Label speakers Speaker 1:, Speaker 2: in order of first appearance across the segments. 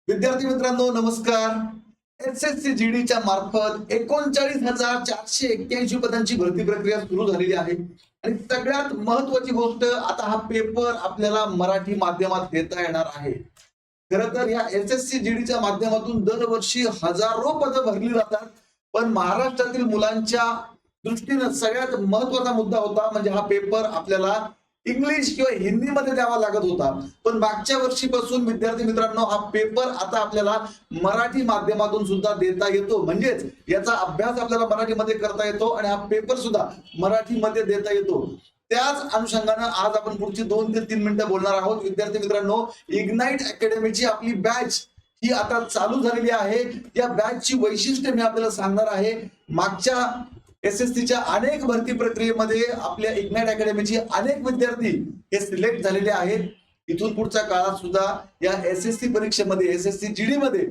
Speaker 1: विद्यार्थी मित्रांनो नमस्कार। एसएससी जीडीच्या मार्फत 39,481 पदांची भरती प्रक्रिया सुरू झालेली आहे आणि सगळ्यात महत्वाची गोष्ट आता हा पेपर आपल्याला मराठी माध्यमात देता येणार आहे। खरं तर या एसएससी जीडीच्या माध्यमातून दरवर्षी हजारो पदं भरली जातात, पण महाराष्ट्रातील मुलांच्या दृष्टीने सगळ्यात महत्वाचा मुद्दा होता म्हणजे हा पेपर आपल्याला इंग्लिश किंवा हिंदीमध्ये द्यावा लागत होता। पण मागच्या वर्षीपासून विद्यार्थी मित्रांनो हा पेपर आता आपल्याला मराठी माध्यमातून सुद्धा देता येतो, म्हणजेच याचा अभ्यास आपल्याला मराठीमध्ये करता येतो आणि हा पेपर सुद्धा मराठीमध्ये देता येतो। त्याच अनुषंगाने आज आपण पुढची 2 ते 3 मिनिटं बोलणार आहोत। विद्यार्थी मित्रांनो, इग्नाइट अकॅडमीची आपली बॅच ही आता चालू झालेली आहे। या बॅचची वैशिष्ट्ये मी आपल्याला सांगणार आहे। मागच्या एसएससीच्या अनेक भरती प्रक्रियेमध्ये आपल्या इग्नाइट अकॅडमीचे अनेक विद्यार्थी हे सिलेक्ट झालेले आहेत। इथून पुढच्या काळात सुद्धा या एसएससी परीक्षेमध्ये एसएससी जीडी मध्ये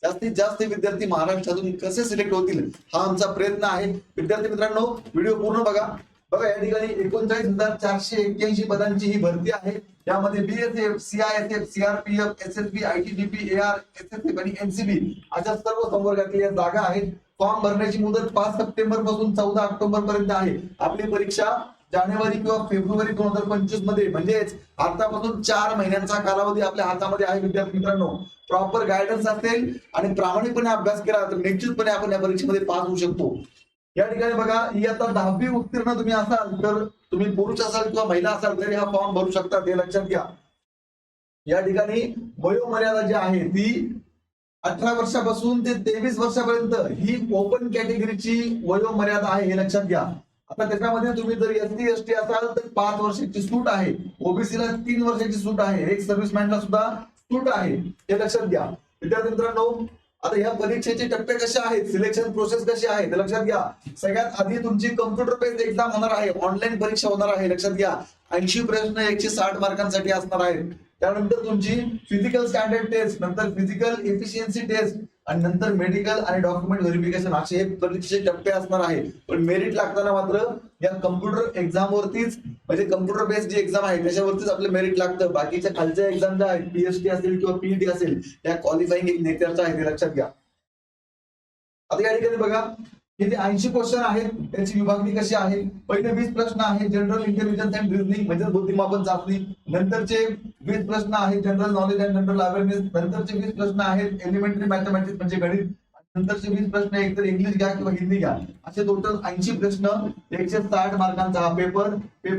Speaker 1: जास्तीत जास्त विद्यार्थी महाराष्ट्रातून कसे सिलेक्ट होतील हा आमचा प्रयत्न आहे। विद्यार्थी मित्रांनो, व्हिडिओ पूर्ण बघा। बघा, या ठिकाणी 39,481 पदांची ही भरती आहे। यामध्ये BSF, CISF, CRPF, SSB, ITBP, AR, SSF आणि एनसीबी अशा सर्व संवर्गातल्या जागा आहेत। फॉर्म भरण्याची मुदत 5 सप्टेंबर पासून 14 ऑक्टोबर पर्यंत आहे। आपली परीक्षा जानेवारी किंवा फेब्रुवारी 2025 मध्ये, म्हणजेच आतापासून 4 महिन्यांचा कालावधी आपल्या हातामध्ये आहे। विद्यार्थी मित्रांनो, प्रॉपर गायडन्स असेल आणि प्रामाणिकपणे अभ्यास केला तर निश्चितपणे आपण या परीक्षेमध्ये पास होऊ शकतो। या ठिकाणी बघा, इयत्ता 10वी उत्तीर्ण तुम्ही असाल तर तुम्ही पुरुष असाल किंवा महिला असाल तरी हा फॉर्म भरू शकता, ते लक्षात घ्या। या ठिकाणी वयोमर्यादा जी आहे ती 18 वर्षापासून ते 23 वर्षापर्यंत ही ओपन कॅटेगरीची वयोमर्यादा आहे, हे लक्षात घ्या। आता त्याच्यामध्ये तुम्ही जर एसटी एसटी असाल तर 5 वर्षाची सूट आहे, ओबीसीला 3 वर्षाची सूट आहे, एक सर्व्हिसमॅनला सुद्धा सूट आहे, हे लक्षात घ्या। विद्यार्थी मित्रांनो, आता ह्या परीक्षेचे टप्पे कसे आहेत, सिलेक्शन प्रोसेस कशी आहे ते लक्षात घ्या। सगळ्यात आधी तुमची कम्प्युटर बेस्ड एक्झाम होणार आहे, ऑनलाईन परीक्षा होणार आहे, लक्षात घ्या। 80 प्रश्न 160 मार्कांसाठी असणार आहेत। त्यानंतर तुमची फिजिकल स्टँडर्ड टेस्ट, नंतर फिजिकल एफिशियन्सी टेस्ट आणि नंतर मेडिकल आणि डॉक्युमेंट व्हेरिफिकेशन असे हे परीक्षेचे टप्पे असणार आहे। पण मेरिट लागताना मात्र या कम्प्युटर एक्झाम वरतीच, म्हणजे कम्प्युटर बेस्ड जी एक्झाम आहे त्याच्यावरतीच आपलं मेरिट लागतं। बाकीच्या खालच्या एक्झाम ज्या आहेत, पीएचडी असेल किंवा पीईटी असेल, त्या क्वालिफाईंग एक नेचरच्या आहे, ते लक्षात घ्या। आता या ठिकाणी बघा, इथे 80 क्वेश्चन आहेत, त्याची विभागणी कशी आहे। पहिले 20 प्रश्न आहे जनरल इंटेलिजन्स अँड रिझनिंग म्हणजे बुद्धिमापन चाचणी, नंतरचे 20 प्रश्न आहेत general knowledge and general awareness, नंतरचे 20 प्रश्न आहेत एलिमेंटरी मॅथमॅटिक्स म्हणजे गणित, नंतरचे 20 प्रश्न एकतर इंग्लिश घ्या किंवा हिंदी घ्या, असे टोटल 80 प्रश्न 160 मार्कांचा हा पेपर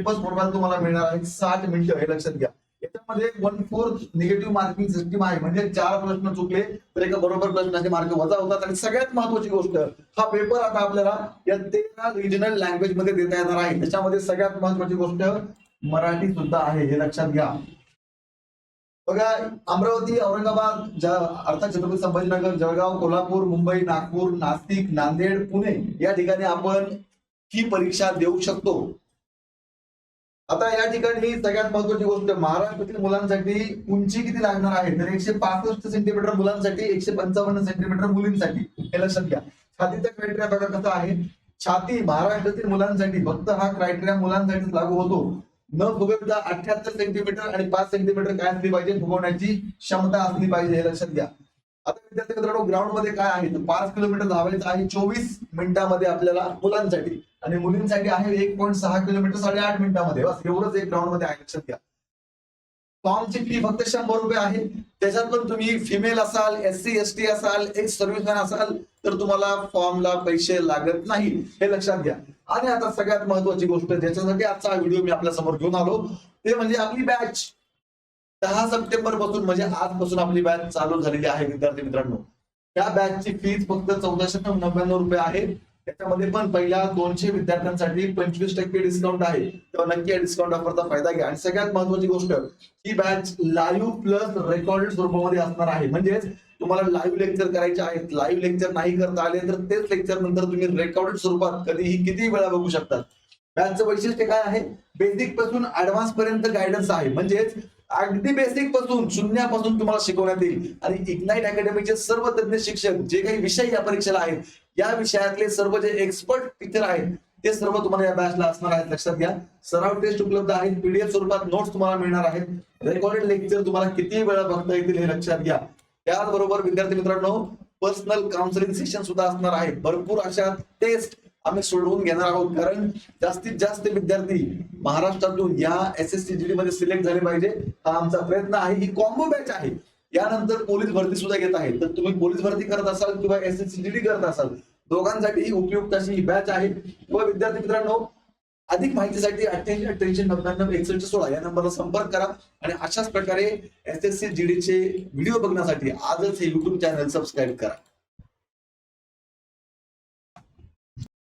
Speaker 1: फॉर्मॅट तुम्हाला मिळणार आहे। 60 मिनिटं, हे लक्षात घ्या। याच्यामध्ये 1/4 निगेटिव्ह मार्किंग सिस्टीम आहे, म्हणजे 4 प्रश्न चुकले तर एका बरोबर प्रश्नाचे मार्क वजा होतात। आणि सगळ्यात महत्वाची गोष्ट, हा पेपर आता आपल्याला या 13 रिजनल लँग्वेज मध्ये देता येणार आहे। त्याच्यामध्ये सगळ्यात महत्वाची गोष्ट मराठी सुद्धा आहे, हे लक्षात घ्या। बघा, अमरावती, औरंगाबाद, अर्थात छत्रपती संभाजीनगर, जळगाव, कोल्हापूर, मुंबई, नागपूर, नाशिक, नांदेड, पुणे या ठिकाणी आपण ही परीक्षा देऊ शकतो। आता या ठिकाणी सगळ्यात महत्वाची गोष्ट, महाराष्ट्रातील मुलांसाठी उंची किती लागणार आहे तर 165 सेंटीमीटर मुलांसाठी, 155 सेंटीमीटर मुलींसाठी, हे लक्षात घ्या। छातीचा क्रायटेरिया बघा कसा आहे। छाती महाराष्ट्रातील मुलांसाठी फक्त हा क्रायटेरिया मुलांसाठीच लागू होतो। न फुगवता 78 सेंटीमीटर आणि 5 सेंटीमीटर काय असली पाहिजे, फुगवण्याची क्षमता असली पाहिजे, हे लक्षात घ्या। आता विद्यार्थी मित्रांनो, ग्राउंड मध्ये काय आहे तर 5 किलोमीटर धावायचं आहे 24 मिनिटांमध्ये आपल्याला मुलांसाठी, आणि मुलींसाठी आहे 1.6 किलोमीटर 8.5 मिनिटांमध्ये, बस एवढंच एक ग्राउंड मध्ये आहे, लक्षात घ्या। फॉर्मची फी फक्त 100 रुपये आहे। त्याच्यात पण तुम्ही फिमेल असाल, एससी एसटी असाल, एक सर्व्हिसमॅन असाल तर तुम्हाला फॉर्मला पैसे लागत नाही, हे लक्षात घ्या। आणि आता सगळ्यात महत्वाची गोष्ट ज्याच्यासाठी आजचा व्हिडिओ मी आपल्या समोर घेऊन आलो ते म्हणजे आपली बॅच 10 सप्टेंबर पासून, म्हणजे आजपासून आपली बॅच चालू झालेली आहे। विद्यार्थी मित्रांनो, त्या बॅचची फीज फक्त 1499 रुपये आहे। त्याच्यामध्ये पण पहिल्या 200 विद्यार्थ्यांसाठी 25% डिस्काउंट आहे, तेव्हा नक्की या डिस्काउंट ऑफरचा फायदा घ्या। आणि सगळ्यात महत्वाची गोष्ट, ही बॅच लाईव्ह प्लस रेकॉर्डेड स्वरूपामध्ये असणार आहे, म्हणजेच तुम्हाला लाईव्ह लेक्चर करायचे आहेत। लाईव्ह लेक्चर नाही करता आले तर तेच लेक्चर नंतर तुम्ही रेकॉर्डेड स्वरूपात कधीही किती वेळा बघू शकता। बॅचचं वैशिष्ट्य काय आहे, बेसिक पासून ऍडव्हान्स पर्यंत गायडन्स आहे, म्हणजेच अगदी बेसिक पासून शून्यापासून तुम्हाला शिकवण्यात येईल। आणि इग्नाइट अकॅडमीचे सर्व तज्ञ शिक्षक जे काही विषय या परीक्षेला आहेत, या विषयातले सर्व जे एक्सपर्ट टीचर आहेत ते सर्व तुम्हाला या बॅचला असणार आहेत, लक्षात घ्या। सराव टेस्ट उपलब्ध आहेत, पीडीएफ स्वरूपात नोट्स तुम्हाला मिळणार आहेत, रेकॉर्डेड लेक्चर तुम्हाला किती वेळा बघता येतील हे लक्षात घ्या। त्याचबरोबर विद्यार्थी मित्रांनो पर्सनल काउन्सिलिंग सेशन सुद्धा असणार आहे. भरपूर अशा टेस्ट आम्ही सोडवून घेणार आहोत, कारण जास्तीत जास्त विद्यार्थी महाराष्ट्रातून या SSC GD मध्ये सिलेक्ट झाले पाहिजे, हा आमचा प्रयत्न आहे. ही कॉम्बो बॅच आहे. यानंतर पोलीस भरती सुद्धा घेत आहे. तर तुम्ही पोलीस भरती करत असाल किंवा SSC GD करत असाल, दोघांसाठी ही उपयुक्त अशी ही बॅच आहे. व विद्यार्थी मित्रांनो अधिक माहितीसाठी 88-98-99-61-16 या नंबरला संपर्क करा आणि अशाच प्रकारे SSC GD चे व्हिडिओ बघण्यासाठी आजच हे YouTube चॅनल सबस्क्राईब करा.